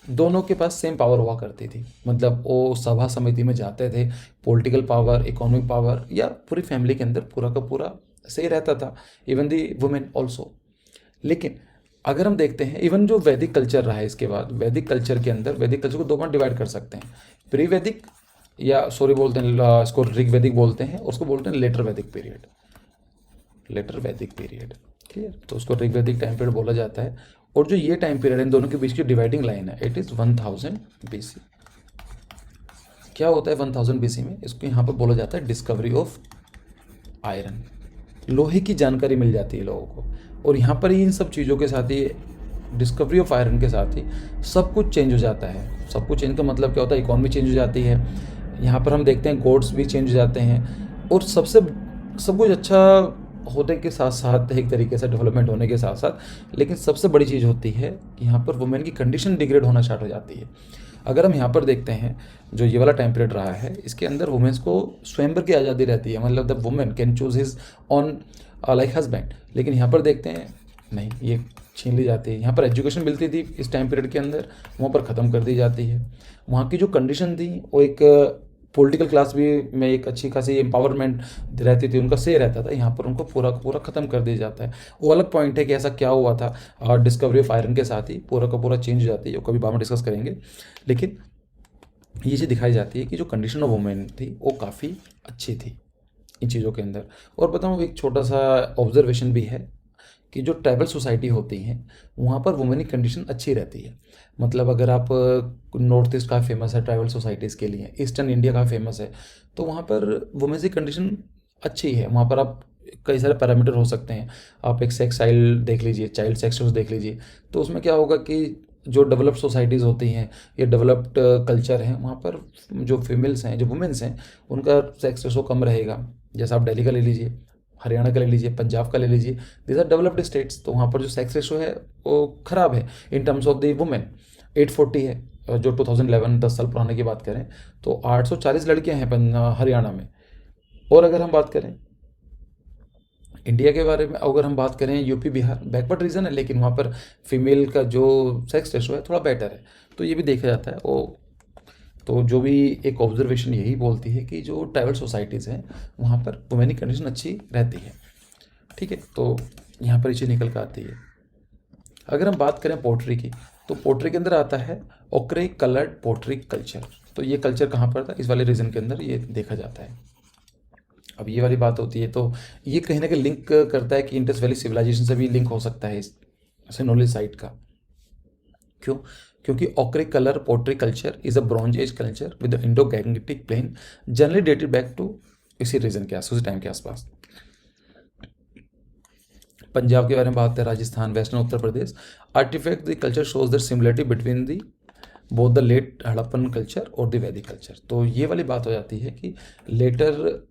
दोनों के पास सेम पावर हुआ करती थी। मतलब वो सभा समिति में जाते थे, पॉलिटिकल पावर, इकोनॉमिक पावर, या पूरी फैमिली के अंदर पूरा का पूरा सही रहता था, इवन दी वुमेन ऑल्सो। लेकिन अगर हम देखते हैं इवन जो वैदिक कल्चर रहा है, इसके बाद वैदिक कल्चर के अंदर वैदिक कल्चर को दो बार डिवाइड कर सकते हैं, प्री वैदिक या सॉरी बोलते हैं इसको ऋग्वैदिक बोलते हैं, और उसको बोलते हैं लेटर वैदिक पीरियड, लेटर वैदिक पीरियड। क्लियर? तो उसको ऋग्वैदिक टाइम पीरियड बोला जाता है। और जो ये टाइम पीरियड है इन दोनों के बीच की डिवाइडिंग लाइन है, इट इज़ 1000 BC। क्या होता है 1000 BC में? इसको यहाँ पर बोला जाता है डिस्कवरी ऑफ आयरन, लोहे की जानकारी मिल जाती है लोगों को। और यहाँ पर ही इन सब चीज़ों के साथ ही, डिस्कवरी ऑफ आयरन के साथ ही सब कुछ चेंज हो जाता है। सब कुछ चेंज का मतलब क्या होता है? इकॉनमी चेंज हो जाती है। यहाँ पर हम देखते हैं गॉड्स भी चेंज हो जाते हैं। और सब कुछ अच्छा होने के साथ साथ, एक तरीके से डेवलपमेंट होने के साथ साथ, लेकिन सबसे बड़ी चीज़ होती है कि यहाँ पर वुमेन की कंडीशन डिग्रेड होना स्टार्ट हो जाती है। अगर हम यहाँ पर देखते हैं, जो ये वाला टाइम पीरियड रहा है, इसके अंदर वुमेन्स को स्वयंवर की आज़ादी रहती है, मतलब the women can choose his on like husband. लेकिन यहाँ पर देखते हैं नहीं, ये छीन ली जाती है। यहाँ पर एजुकेशन मिलती थी इस टाइम पीरियड के अंदर, वहाँ पर ख़त्म कर दी जाती है। वहाँ की जो कंडीशन थी वो एक पॉलिटिकल क्लास भी में एक अच्छी खासी एम्पावरमेंट रहती थी, उनका से रहता था, यहाँ पर उनको पूरा पूरा ख़त्म कर दिया जाता है। वो अलग पॉइंट है कि ऐसा क्या हुआ था, और डिस्कवरी ऑफ आयरन के साथ ही पूरा का पूरा चेंज हो जाती है, वो कभी बाद में डिस्कस करेंगे। लेकिन ये चीज़ दिखाई जाती है कि जो कंडीशन ऑफ वुमेन थी वो काफ़ी अच्छी थी इन चीज़ों के अंदर। और बताऊँ, एक छोटा सा ऑब्जर्वेशन भी है कि जो ट्राइबल सोसाइटी होती हैं वहाँ पर वुमेन की कंडीशन अच्छी रहती है। मतलब अगर आप नॉर्थ ईस्ट का फेमस है ट्राइबल सोसाइटीज़ के लिए, ईस्टर्न इंडिया का फेमस है, तो वहाँ पर वुमेन की कंडीशन अच्छी है। वहाँ पर आप कई सारे पैरामीटर हो सकते हैं। आप एक सेक्स चाइल्ड देख लीजिए, चाइल्ड सेक्स देख लीजिए, तो उसमें क्या होगा कि जो डेवलप्ड सोसाइटीज़ होती हैं या डेवलप्ड कल्चर हैं, वहाँ पर जो फीमेल्स हैं, जो वुमेन्स हैं, उनका सेक्स रेशो कम रहेगा। जैसा आप दिल्ली का ले लीजिए, हरियाणा का ले लीजिए, पंजाब का ले लीजिए, दीज आर डेवलप्ड स्टेट्स, तो वहाँ पर जो सेक्स रेशो है वो ख़राब है in terms of the women. 840 है जो 2011 10 साल पुराने की बात करें तो 840 लड़कियाँ हैं हरियाणा में। और अगर हम बात करें इंडिया के बारे में, अगर हम बात करें यूपी बिहार बैकवर्ड रीजन है, लेकिन वहाँ पर फीमेल का जो सेक्स रेशो है थोड़ा बेटर है, तो ये भी देखा जाता है। वो तो जो भी एक ऑब्जर्वेशन यही बोलती है कि जो ट्राइबल सोसाइटीज़ हैं वहाँ पर वुमेन की कंडीशन अच्छी रहती है। ठीक है, तो यहाँ पर ये चीज़ निकल कर आती है। अगर हम बात करें पोट्री की, तो पोट्री के अंदर आता है ओक्रे कलर्ड पोट्री कल्चर। तो ये कल्चर कहाँ पर था? इस वाले रीजन के अंदर ये देखा जाता है। अब ये वाली बात होती है, तो ये कहीं ना कहीं लिंक करता है कि इंडस वैली सिविलाइजेशन से भी लिंक हो सकता है इस सिनोली साइट का। क्यों? क्योंकि ochre colour pottery culture is a bronze age culture with Indo Gangetic plain generally dated back to इसी रीजन के उसी टाइम के आसपास। पंजाब के बारे में बात है, Rajasthan, western Uttar Pradesh, artifact the culture shows the similarity between the both the late Harappan culture और द वैदिक कल्चर। तो ये वाली बात हो जाती है कि लेटर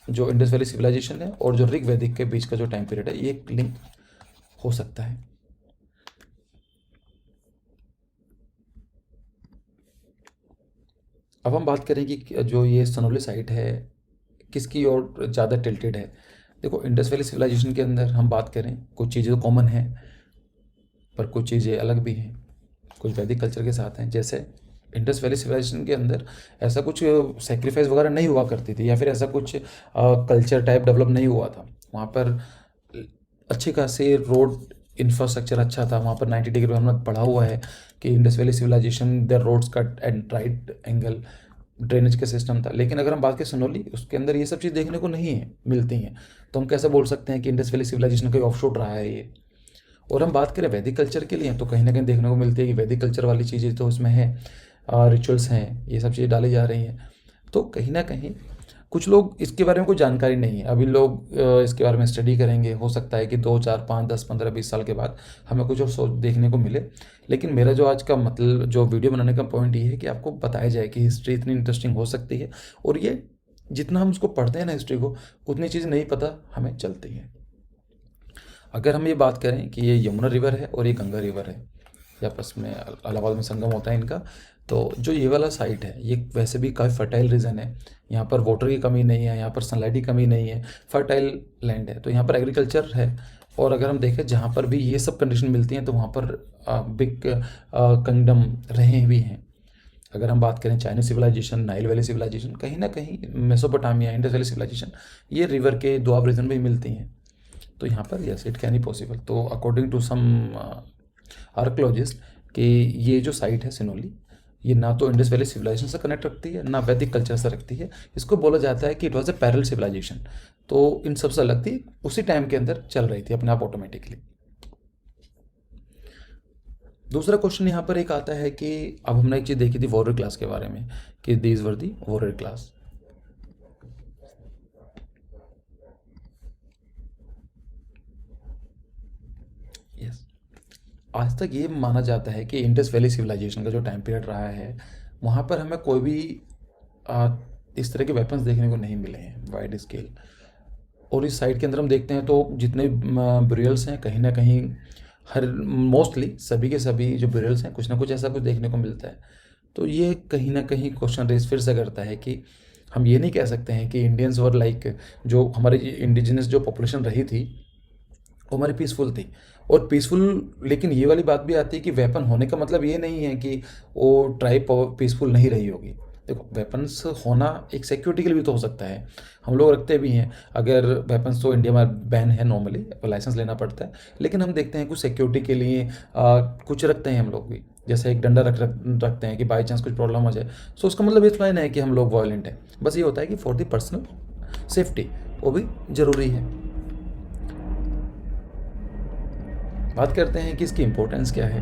जो इंडस वैली सिविलाइजेशन है और जो ऋग वैदिक के बीच का जो टाइम पीरियड है, ये एक लिंक हो सकता है। अब हम बात करें कि जो ये सनोली साइट है किसकी ओर ज़्यादा टिल्टेड है। देखो, इंडस वैली सिविलाइजेशन के अंदर हम बात करें, कुछ चीज़ें तो कॉमन हैं पर कुछ चीज़ें अलग भी हैं, कुछ वैदिक कल्चर के साथ हैं। जैसे इंडस वैली सिविलाइजेशन के अंदर ऐसा कुछ सेक्रीफाइस वगैरह नहीं हुआ करती थी, या फिर ऐसा कुछ कल्चर टाइप डेवलप नहीं हुआ था। वहाँ पर अच्छी खासी रोड इंफ्रास्ट्रक्चर अच्छा था। वहाँ पर 90 डिग्री हमने पढ़ा हुआ है कि Indus valley civilisation the roads cut and right angle drainage का सिस्टम था। लेकिन अगर हम बात करें सनोली, उसके अंदर ये सब चीज़ देखने को नहीं है मिलती हैं, तो हम कैसे बोल सकते हैं कि इंडस वैली सिविलाइजेशन का ऑफशूट रहा है ये। और हम बात करें वैदिक कल्चर के लिए, तो कहीं ना कहीं देखने को मिलती है कि वैदिक कल्चर वाली चीज़ें तो उसमें है, रिचुअल्स हैं, ये सब चीज़ें डाली जा रही हैं। तो कहीं ना कहीं कुछ लोग इसके बारे में कोई जानकारी नहीं है, अभी लोग इसके बारे में स्टडी करेंगे, हो सकता है कि 2 4 5 10 15 20 साल के बाद हमें कुछ और सोच देखने को मिले। लेकिन मेरा जो आज का मतलब जो वीडियो बनाने का पॉइंट ये है कि आपको बताया जाए कि हिस्ट्री इतनी इंटरेस्टिंग हो सकती है, और ये जितना हम उसको पढ़ते हैं ना हिस्ट्री को, उतनी चीज़ नहीं पता हमें चलती है। अगर हम ये बात करें कि ये यमुना रिवर है और ये गंगा रिवर है, ये आपस में इलाहाबाद में संगम होता है इनका, तो जो ये वाला साइट है ये वैसे भी काफ़ी फर्टाइल रीजन है। यहाँ पर वाटर की कमी नहीं है, यहाँ पर सनलाइट की कमी नहीं है, फर्टाइल लैंड है, तो यहाँ पर एग्रीकल्चर है। और अगर हम देखें जहाँ पर भी ये सब कंडीशन मिलती हैं, तो वहाँ पर बिग किंगडम रहे भी हैं। अगर हम बात करें Chinese civilisation, Nile valley civilisation, कहीं ना कहीं मेसोपोटामिया, इंडस वैली सिविलाइजेशन, ये रिवर के दोआब रीजन में ही मिलती हैं। तो यहाँ पर yes it can be possible. तो अकॉर्डिंग टू सम आर्कोलॉजिस्ट कि ये जो साइट है सिनोली, ये ना तो इंडस वैली सिविलाइजेशन से कनेक्ट रखती है, ना वैदिक कल्चर से रखती है। इसको बोला जाता है कि it was a parallel civilisation. तो इन सबसे अलग थी, उसी टाइम के अंदर चल रही थी अपने आप ऑटोमेटिकली। दूसरा क्वेश्चन यहाँ पर एक आता है कि अब हमने एक चीज़ देखी थी वॉरियर क्लास के बारे में, कि these were the warrior class. Yes, आज तक ये माना जाता है कि इंडस वैली सिविलाइजेशन का जो टाइम पीरियड रहा है, वहाँ पर हमें कोई भी आ, इस तरह के वेपन्स देखने को नहीं मिले हैं वाइड स्केल। और इस साइट के अंदर हम देखते हैं तो जितने ब्यूरियल्स हैं, कहीं ना कहीं हर मोस्टली सभी के सभी जो ब्यूरियल्स हैं, कुछ ना कुछ ऐसा कुछ देखने को मिलता है। तो ये कहीं ना कहीं क्वेश्चन रेस फिर से करता है कि हम ये नहीं कह सकते हैं कि इंडियंस वर लाइक, जो हमारी इंडिजिनस जो पॉपुलेशन रही थी वो हमारी पीसफुल थी। और पीसफुल, लेकिन ये वाली बात भी आती है कि वेपन होने का मतलब ये नहीं है कि वो ट्राइब पीसफुल नहीं रही होगी। देखो, वेपन्स होना एक सिक्योरिटी के लिए भी तो हो सकता है, हम लोग रखते भी हैं। अगर वेपन्स तो इंडिया में बैन है नॉर्मली, लाइसेंस लेना पड़ता है, लेकिन हम देखते हैं कुछ सिक्योरिटी के लिए कुछ रखते हैं हम लोग भी। जैसे एक डंडा रखते हैं कि बाई चांस कुछ प्रॉब्लम हो जाए। सो उसका मतलब इस लाइन है कि हम लोग वायलेंट हैं, बस ये होता है कि फॉर द पर्सनल सेफ्टी वो भी ज़रूरी है। बात करते हैं कि इसकी इम्पोर्टेंस क्या है।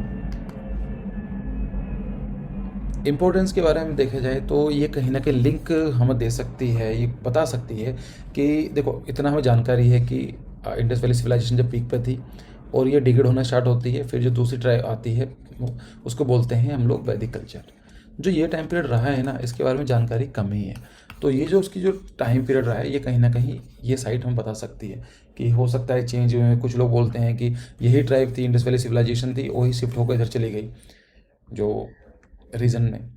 इम्पोर्टेंस के बारे में देखा जाए तो ये कहीं ना कहीं लिंक हमें दे सकती है, ये बता सकती है कि देखो, इतना हमें जानकारी है कि इंडस वैली सिविलाइजेशन जब पीक पे थी और ये डिग्रेड होना स्टार्ट होती है, फिर जो दूसरी ट्राइब आती है उसको बोलते हैं हम लोग वैदिक कल्चर। जो ये टाइम पीरियड रहा है ना, इसके बारे में जानकारी कम ही है। तो ये जो उसकी जो टाइम पीरियड रहा है, ये कहीं ना कहीं ये साइट हमें बता सकती है कि हो सकता है चेंज हुए। कुछ लोग बोलते हैं कि यही ट्राइब थी, इंडस वैली सिविलाइजेशन थी, वही शिफ्ट होकर इधर चली गई जो रीजन में।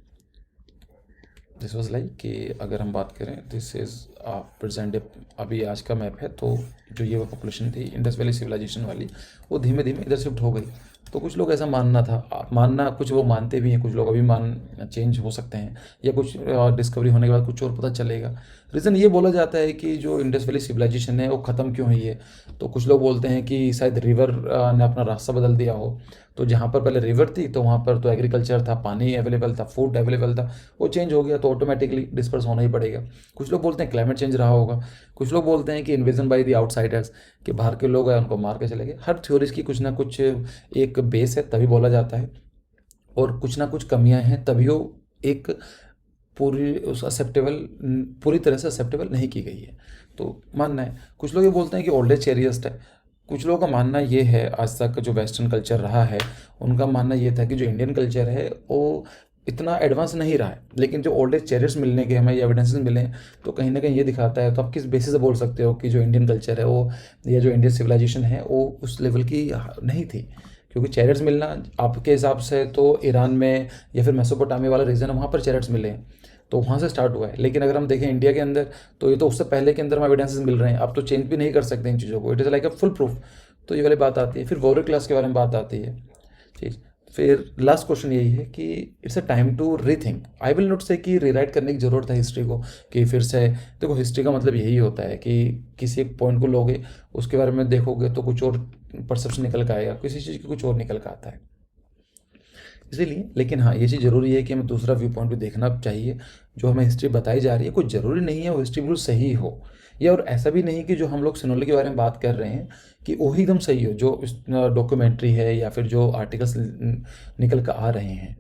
दिस वॉज लाइक कि अगर हम बात करें, दिस इज़ प्रेजेंट अभी आज का मैप है, तो जो ये पॉपुलेशन थी इंडस वैली सिविलाइजेशन वाली, वो धीमे धीमे इधर शिफ्ट हो गई। तो कुछ लोग ऐसा मानना कुछ वो मानते भी हैं, कुछ लोग अभी चेंज हो सकते हैं, या कुछ डिस्कवरी होने के बाद कुछ और पता चलेगा। रीज़न ये बोला जाता है कि जो इंडस वैली सिविलाइजेशन है वो ख़त्म क्यों हुई है। तो कुछ लोग बोलते हैं कि शायद रिवर ने अपना रास्ता बदल दिया हो। तो जहाँ पर पहले रिवर थी तो वहाँ पर तो एग्रीकल्चर था, पानी अवेलेबल था, फूड अवेलेबल था, वो चेंज हो गया तो ऑटोमेटिकली डिस्पर्स होना ही पड़ेगा। कुछ लोग बोलते हैं क्लाइमेट चेंज रहा होगा, कुछ लोग बोलते हैं कि इन्वेजन बाय द आउटसाइडर्स, कि बाहर के लोग हैं उनको मार के चले गए। हर थ्योरीज की कुछ ना कुछ एक बेस है, तभी बोला जाता है, और कुछ ना कुछ कमियां हैं, तभी वो एक पूरी तरह से एक्सेप्टेबल नहीं की गई है। तो मानना है, कुछ लोग ये बोलते हैं कि ओल्ड एज चेरियस्ट है। कुछ लोगों का मानना ये है, आज तक जो वेस्टर्न कल्चर रहा है उनका मानना ये था कि जो इंडियन कल्चर है वो इतना एडवांस नहीं रहा है, लेकिन जो ओल्ड एज चेरियर्स मिलने के हमें एविडेंसेस मिले हैं तो कहीं ना कहीं ये दिखाता है। तो आप किस बेसिस से बोल सकते हो कि जो इंडियन कल्चर है वो, या जो इंडियन सिविलाइजेशन है वो उस लेवल की नहीं थी? क्योंकि चैरियट्स मिलना आपके हिसाब से तो ईरान में या फिर मेसोपोटामिया वाला रीजन है, वहाँ पर चैरियट्स मिले हैं, तो वहाँ से स्टार्ट हुआ है। लेकिन अगर हम देखें इंडिया के अंदर, तो ये तो उससे पहले के अंदर हम एविडेंसेस मिल रहे हैं। आप तो चेंज भी नहीं कर सकते इन चीज़ों को, it is like a full proof. तो ये वाली बात आती है। फिर वॉरियर क्लास के बारे में बात आती है, ठीक। फिर लास्ट क्वेश्चन यही है कि it's a time to rethink. I will not say कि रीराइट करने की ज़रूरत है हिस्ट्री को, कि फिर से देखो, हिस्ट्री का मतलब यही होता है कि किसी एक पॉइंट को लोगे, उसके बारे में देखोगे तो कुछ और परसेप्शन निकल कर आएगा, किसी चीज़ की कुछ और निकल कर आता है। इसीलिए, लेकिन हाँ, ये चीज़ ज़रूरी है कि हमें दूसरा व्यू पॉइंट भी देखना चाहिए। जो हमें हिस्ट्री बताई जा रही है, कुछ ज़रूरी नहीं है वो हिस्ट्री बिल्कुल सही हो, या और ऐसा भी नहीं कि जो हम लोग सिनोले के बारे में बात कर रहे हैं कि वही एकदम सही हो। जो डॉक्यूमेंट्री है या फिर जो आर्टिकल्स निकल कर आ रहे हैं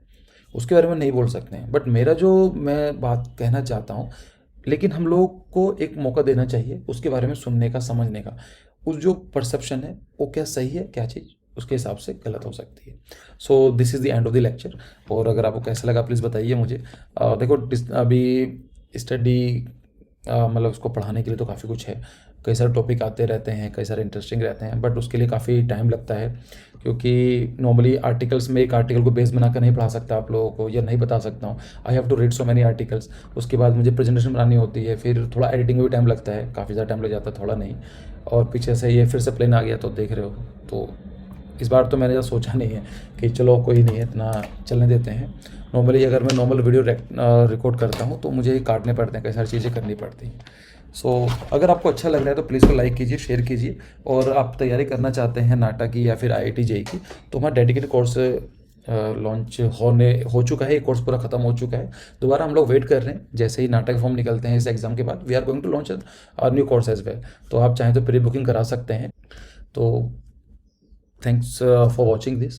उसके बारे में नहीं बोल सकते हैं। बट मेरा जो मैं बात कहना चाहता हूँ, लेकिन हम लोग को एक मौका देना चाहिए उसके बारे में सुनने का, समझने का। उस जो परसेप्शन है वो क्या सही है, क्या चीज़ उसके हिसाब से गलत हो सकती है। So this is the end of the lecture. और अगर आपको कैसा लगा प्लीज़ बताइए मुझे। देखो, अभी स्टडी मतलब उसको पढ़ाने के लिए तो काफ़ी कुछ है, कई सारे टॉपिक आते रहते हैं, कई सारे इंटरेस्टिंग रहते हैं, बट उसके लिए काफ़ी टाइम लगता है। क्योंकि नॉर्मली आर्टिकल्स में एक आर्टिकल को बेस बनाकर नहीं पढ़ा सकता आप लोगों को, या नहीं बता सकता हूँ। I have to read so many articles. उसके बाद मुझे प्रेजेंटेशन बनानी होती है, फिर थोड़ा एडिटिंग में भी टाइम लगता है, काफ़ी ज़्यादा टाइम लग जाता है, थोड़ा नहीं। और पीछे से ये फिर से प्लेन आ गया, तो देख रहे हो। तो इस बार तो मैंने सोचा नहीं है कि चलो कोई नहीं है, इतना चलने देते हैं। नॉर्मली अगर मैं नॉर्मल वीडियो रिकॉर्ड करता हूँ तो मुझे काटने पड़ते हैं, कई सारी चीज़ें करनी पड़ती हैं। सो अगर आपको अच्छा लग रहा है तो प्लीज़ को लाइक कीजिए, शेयर कीजिए। और आप तैयारी करना चाहते हैं नाटा की या फिर IIT JEE की, तो हमारा डेडिकेटेड कोर्स लॉन्च हो चुका है, ये कोर्स पूरा ख़त्म हो चुका है। दोबारा हम लोग वेट कर रहे हैं, जैसे ही नाटक फॉर्म निकलते हैं इस एग्ज़ाम के बाद we are going to launch new course as well. तो आप चाहें तो प्री बुकिंग करा सकते हैं। तो थैंक्स फॉर वॉचिंग दिस।